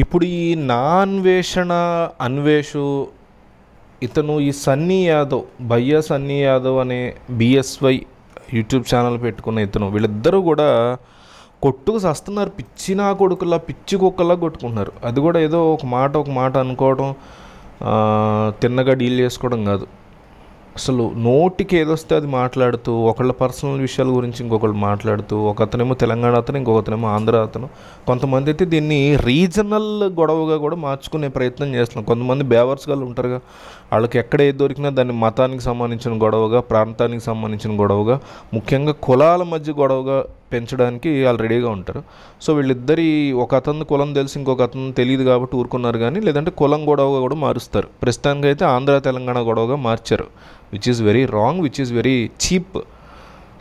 ఇప్పుడు ఈ నా అన్వేషణ, అన్వేషు ఇతను ఈ సన్నీ యాదవ్, భయ్యా సన్నీ యాదవ్ అనే BSY యూట్యూబ్ ఛానల్ పెట్టుకున్న ఇతను, వీళ్ళిద్దరూ కూడా కొట్టుకు సస్తున్నారు. పిచ్చి నా కొడుకులా, పిచ్చి కుక్కలా కొట్టుకుంటున్నారు. అది కూడా ఏదో ఒక మాట అనుకోవడం, తిన్నగా డీల్ చేసుకోవడం కాదు. అసలు నోటికి ఏదొస్తే అది మాట్లాడుతూ, ఒకళ్ళ పర్సనల్ విషయాల గురించి ఇంకొకళ్ళు మాట్లాడుతూ, ఒకతనేమో తెలంగాణ అతను, ఇంకొకతనేమో ఆంధ్ర అతను. కొంతమంది అయితే దీన్ని రీజనల్ గొడవగా కూడా మార్చుకునే ప్రయత్నం చేస్తున్నారు. కొంతమంది బేవర్స్గా ఉంటారుగా, వాళ్ళకి ఎక్కడ ఏది దొరికినా దాన్ని మతానికి సంబంధించిన గొడవగా, ప్రాంతానికి సంబంధించిన గొడవగా, ముఖ్యంగా కులాల మధ్య గొడవగా పెంచడానికి వాళ్ళు రెడీగా ఉంటారు. సో వీళ్ళిద్దరి, ఒక అతను కులం తెలిసి ఇంకొక అతను తెలియదు కాబట్టి ఊరుకున్నారు, కానీ లేదంటే కులం గొడవగా కూడా మారుస్తారు. ప్రస్తుతానికి అయితే ఆంధ్ర తెలంగాణ గొడవగా మార్చారు, which is very wrong, which is very cheap.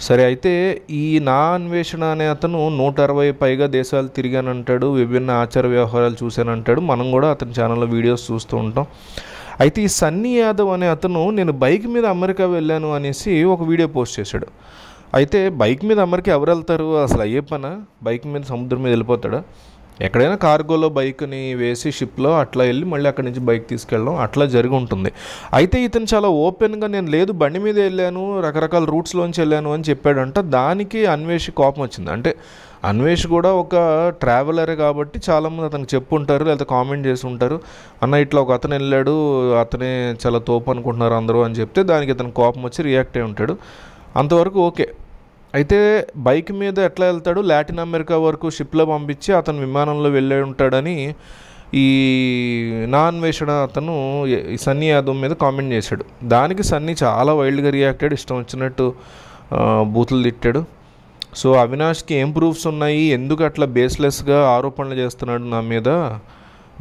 సరే, అయితే ఈ నా అన్వేషణ అనే అతను 160 పైగా దేశాలు తిరిగానంటాడు, విభిన్న ఆచార వ్యవహారాలు చూశానంటాడు. మనం కూడా అతని ఛానల్లో వీడియోస్ చూస్తూ ఉంటాం. అయితే ఈ సన్నీ యాదవ్ అనే అతను నేను బైక్ మీద అమెరికా వెళ్ళాను అనేసి ఒక వీడియో పోస్ట్ చేశాడు. అయితే బైక్ మీద అమెరికా ఎవరు వెళ్తారు? అసలు అయ్యే పనా? బైక్ మీద సముద్రం మీద వెళ్ళిపోతాడా? ఎక్కడైనా కార్గోలో బైక్ని వేసి షిప్లో అట్లా వెళ్ళి మళ్ళీ అక్కడి నుంచి బైక్ తీసుకెళ్ళడం అట్లా జరిగి ఉంటుంది. అయితే ఇతను చాలా ఓపెన్గా నేను లేదు బండి మీద వెళ్ళాను, రకరకాల రూట్స్లోంచి వెళ్ళాను అని చెప్పాడంట. దానికి అన్వేష్ కోపం వచ్చింది. అంటే అన్వేష్ కూడా ఒక ట్రావెలరే కాబట్టి చాలామంది అతనికి చెప్పుంటారు, లేకపోతే కామెంట్ చేసి ఉంటారు, అన్న ఇట్లా ఒక అతను వెళ్ళాడు, అతనే చాలా తోపు అనుకుంటున్నారు అందరూ అని చెప్తే దానికి అతను కోపం వచ్చి రియాక్ట్ అయి ఉంటాడు. అంతవరకు ఓకే. అయితే బైక్ మీద ఎట్లా వెళ్తాడు, లాటిన్ అమెరికా వరకు షిప్లో పంపించి అతను విమానంలో వెళ్ళి ఉంటాడని ఈ నా అన్వేషణ అతను ఈ సన్నీ యాదవ్ మీద కామెంట్ చేశాడు. దానికి సన్నీ చాలా వైల్డ్గా రియాక్ట్ అయ్యాడు, ఇష్టం వచ్చినట్టు బూతులు తిట్టాడు. సో అవినాష్కి ఏం ప్రూఫ్స్ ఉన్నాయి, ఎందుకు అట్లా బేస్లెస్గా ఆరోపణలు చేస్తున్నాడు నా మీద,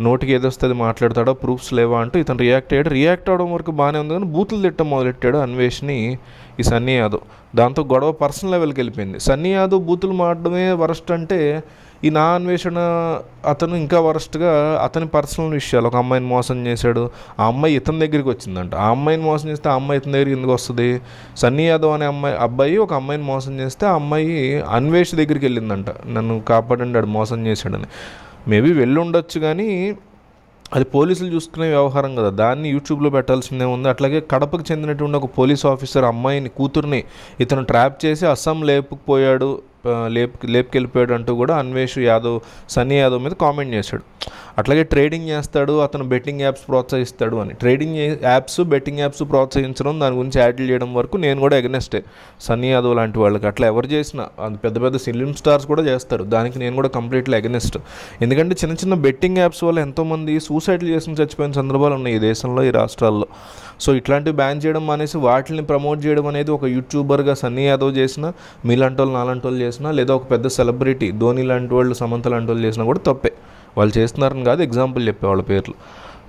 నోటికి ఏదొస్తుంది మాట్లాడతాడో, ప్రూఫ్స్ లేవా అంటూ ఇతను రియాక్ట్ అయ్యాడు. రియాక్ట్ అవ్వడం వరకు బాగానే ఉంది, కానీ బూతులు తిట్టడం మొదలెట్టాడు అన్వేష్ని ఈ సన్నీ యాదవ్. దాంతో గొడవ పర్సనల్ లెవెల్కి వెళ్ళిపోయింది. సన్నీ యాదవ్ బూతులు మాడడమే వరస్ట్ అంటే, ఈ నా అన్వేషణ అతను ఇంకా వరస్ట్గా అతని పర్సనల్ విషయాలు, ఒక అమ్మాయిని మోసం చేశాడు, ఆ అమ్మాయి ఇతని దగ్గరికి వచ్చిందంట. ఆ అమ్మాయిని మోసం చేస్తే ఆ అమ్మాయి ఇతని దగ్గరికి ఎందుకు వస్తుంది? సన్నీ యాదవ్ అనే అబ్బాయి ఒక అమ్మాయిని మోసం చేస్తే ఆ అమ్మాయి అన్వేష్ దగ్గరికి వెళ్ళిందంట, నన్ను కాపాడండి ఆడు మోసం చేశాడని. మేబీ వెళ్ళి ఉండొచ్చు, కానీ అది పోలీసులు చూసుకునే వ్యవహారం కదా, దాన్ని యూట్యూబ్లో పెట్టాల్సిందే ఉంది. అట్లాగే కడపకు చెందినటువంటి ఒక పోలీస్ ఆఫీసర్ అమ్మాయిని, కూతుర్ని ఇతను ట్రాప్ చేసి అస్సాం లేపుకుపోయాడు, లేపుకెళ్ళిపోయాడు అంటూ కూడా అన్వేష్ యాదవ్ సన్నీ యాదవ్ మీద కామెంట్ చేశాడు. అట్లాగే ట్రేడింగ్ చేస్తాడు అతను, బెట్టింగ్ యాప్స్ ప్రోత్సహిస్తాడు అని. ట్రేడింగ్ యాప్స్, బెట్టింగ్ యాప్స్ ప్రోత్సహించడం, దాని గురించి యాడ్లు చేయడం వరకు నేను కూడా ఎగనెస్టే సన్నీ యాదవ్ లాంటి వాళ్ళకి. అట్లా ఎవరు చేసినా, పెద్ద పెద్ద ఫిలిం స్టార్స్ కూడా చేస్తారు, దానికి నేను కూడా కంప్లీట్లీ ఎగనెస్ట్. ఎందుకంటే చిన్న చిన్న బెట్టింగ్ యాప్స్ వల్ల ఎంతోమంది సూసైడ్లు చేసి చచ్చిపోయిన సందర్భాలు ఉన్నాయి ఈ దేశంలో, ఈ రాష్ట్రాల్లో. సో ఇట్లాంటివి బ్యాన్ చేయడం అనేసి వాటిని ప్రమోట్ చేయడం అనేది ఒక యూట్యూబర్గా సన్నీ యాదవ్ చేసినా, మీలాంటి వాళ్ళు నాలాంటి వాళ్ళు చేసినా, లేదా ఒక పెద్ద సెలబ్రిటీ ధోని లాంటి వాళ్ళు, సమంత లాంటి వాళ్ళు చేసినా కూడా తప్పే. వాళ్ళు చేస్తున్నారని కాదు, ఎగ్జాంపుల్ చెప్పే వాళ్ళ పేర్లు.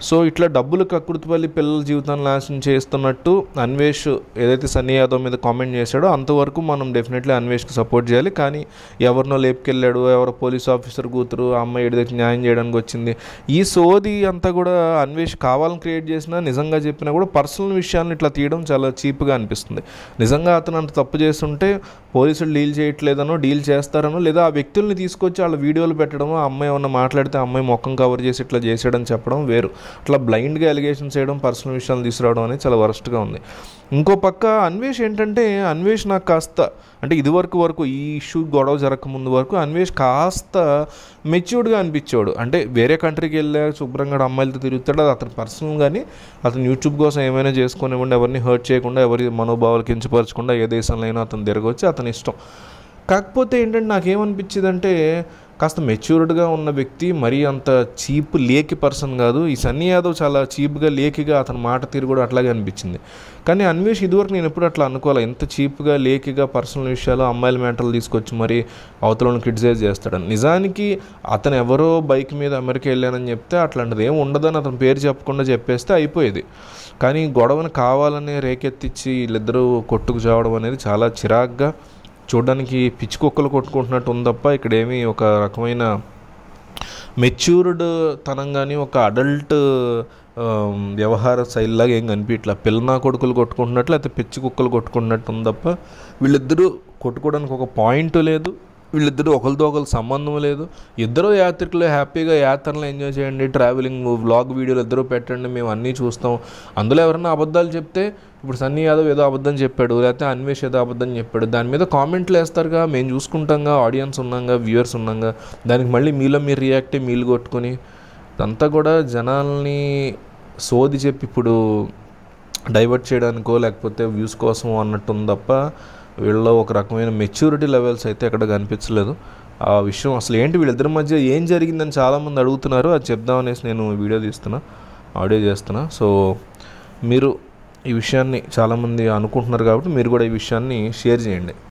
సో ఇట్లా డబ్బులు కక్కుర్తిపల్లి పిల్లల జీవితాన్ని నాశనం చేస్తున్నట్టు అన్వేష్ ఏదైతే సన్నీ యాదవ్ మీద కామెంట్ చేశాడో అంతవరకు మనం డెఫినెట్లీ అన్వేష్కి సపోర్ట్ చేయాలి. కానీ ఎవరినో లేపుకెళ్ళాడు, ఎవరో పోలీస్ ఆఫీసర్ కూతురు ఆ అమ్మాయి ఏదైతే న్యాయం చేయడానికి వచ్చింది, ఈ సోది అంతా కూడా అన్వేష్ కావాలని క్రియేట్ చేసినా, నిజంగా చెప్పినా కూడా పర్సనల్ విషయాలను ఇట్లా తీయడం చాలా చీప్గా అనిపిస్తుంది. నిజంగా అతను అంత తప్పు చేస్తుంటే పోలీసులు డీల్ చేయట్లేదనో, డీల్ చేస్తారనో, లేదా ఆ వ్యక్తుల్ని తీసుకొచ్చి వాళ్ళ వీడియోలు పెట్టడమో, ఆ అమ్మాయి ఏమన్నా మాట్లాడితే ఆ అమ్మాయి మొక్కం కవర్ చేసి ఇట్లా చేసాడని చెప్పడం వేరు. అట్లా బ్లైండ్గా ఎలిగేషన్స్ చేయడం, పర్సనల్ విషయాలు తీసుకురావడం అనేది చాలా వరస్ట్గా ఉంది. ఇంకో పక్క అన్వేష్ ఏంటంటే, అన్వేష్ నాకు కాస్త, అంటే ఇదివరకు ఈ ఇష్యూ గొడవ జరగకముందు వరకు అన్వేష్ కాస్త మెచ్యూర్డ్గా అనిపించేవాడు. అంటే వేరే కంట్రీకి వెళ్ళా శుభ్రంగా అమ్మాయిలతో తిరుగుతాడు, అది అతని పర్సనల్. కానీ అతను యూట్యూబ్ కోసం ఏమైనా చేసుకునివ్వండి, ఎవరిని హర్ట్ చేయకుండా, ఎవరి మనోభావాలు కించపరచకుండా ఏ దేశంలో అయినా అతను తిరగవచ్చు, అతని ఇష్టం. కాకపోతే ఏంటంటే నాకేమనిపించిందంటే, కాస్త మెచ్యూర్డ్గా ఉన్న వ్యక్తి మరీ అంత చీప్ లేకి పర్సన్ కాదు. ఈ సన్నీ యాదవ్ చాలా చీప్గా, లేకిగా అతని మాట తీరు కూడా అట్లాగే అనిపించింది. కానీ అన్వేష్ ఇదివరకు నేను ఎప్పుడు అట్లా అనుకోవాలి, ఎంత చీప్గా, లేకిగా పర్సనల్ విషయాలు, అమ్మాయిల మ్యాటర్లు తీసుకొచ్చి మరి అవతలను క్రిటిసైజ్ చేస్తాడని. నిజానికి అతను ఎవరో బైక్ మీద అమెరికా వెళ్ళానని చెప్తే అట్లాంటిది ఏమి ఉండదని అతని పేరు చెప్పకుండా చెప్పేస్తే అయిపోయేది. కానీ గొడవను కావాలనే రేకెత్తిచ్చి వీళ్ళిద్దరూ కొట్టుకు చావడం అనేది చాలా చిరాగ్గా, చూడడానికి పిచ్చి కుక్కలు కొట్టుకుంటున్నట్టు ఉంది తప్ప ఇక్కడ ఏమీ ఒక రకమైన మెచ్యూర్డ్ తనం కానీ, ఒక అడల్ట్ వ్యవహార శైలిలాగా ఏం కనిపించట్లా. పిల్లనా కొడుకులు కొట్టుకుంటున్నట్లు, లేకపోతే పిచ్చి కుక్కలు కొట్టుకుంటున్నట్టు ఉంది తప్ప వీళ్ళిద్దరూ కొట్టుకోవడానికి ఒక పాయింట్ లేదు, వీళ్ళిద్దరూ ఒకరితో ఒకరు సంబంధం లేదు. ఇద్దరు యాత్రికులు హ్యాపీగా యాత్రలు ఎంజాయ్ చేయండి, ట్రావెలింగ్ వ్లాగ్ వీడియోలు ఇద్దరు పెట్టండి, మేము అన్నీ చూస్తాం. అందులో ఎవరైనా అబద్ధాలు చెప్తే, ఇప్పుడు సన్నీ యాదవ్ ఏదో అబద్ధం చెప్పాడు, లేకపోతే అన్వేష్ ఏదో అబద్ధం చెప్పాడు, దాని మీద కామెంట్లు వేస్తారుగా, మేము చూసుకుంటాంగా, ఆడియన్స్ ఉన్నాగా, వ్యూవర్స్ ఉన్నాగా, దానికి మళ్ళీ మీలో మీరు రియాక్ట్ మీలు కొట్టుకొని ఇదంతా కూడా జనాల్ని సోది చెప్పి ఇప్పుడు డైవర్ట్ చేయడానికో లేకపోతే వ్యూస్ కోసం అన్నట్టుంది తప్ప వీళ్ళలో ఒక రకమైన మెచ్యూరిటీ లెవెల్స్ అయితే ఎక్కడ కనిపించలేదు. ఆ విషయం అసలు ఏంటి, వీళ్ళిద్దరి మధ్య ఏం జరిగిందని చాలామంది అడుగుతున్నారు. అది చెప్దామనేసి నేను వీడియో తీస్తున్నా, ఆడియో చేస్తున్నా. సో మీరు ఈ విషయాన్ని చాలామంది అనుకుంటున్నారు కాబట్టి మీరు కూడా ఈ విషయాన్ని షేర్ చేయండి.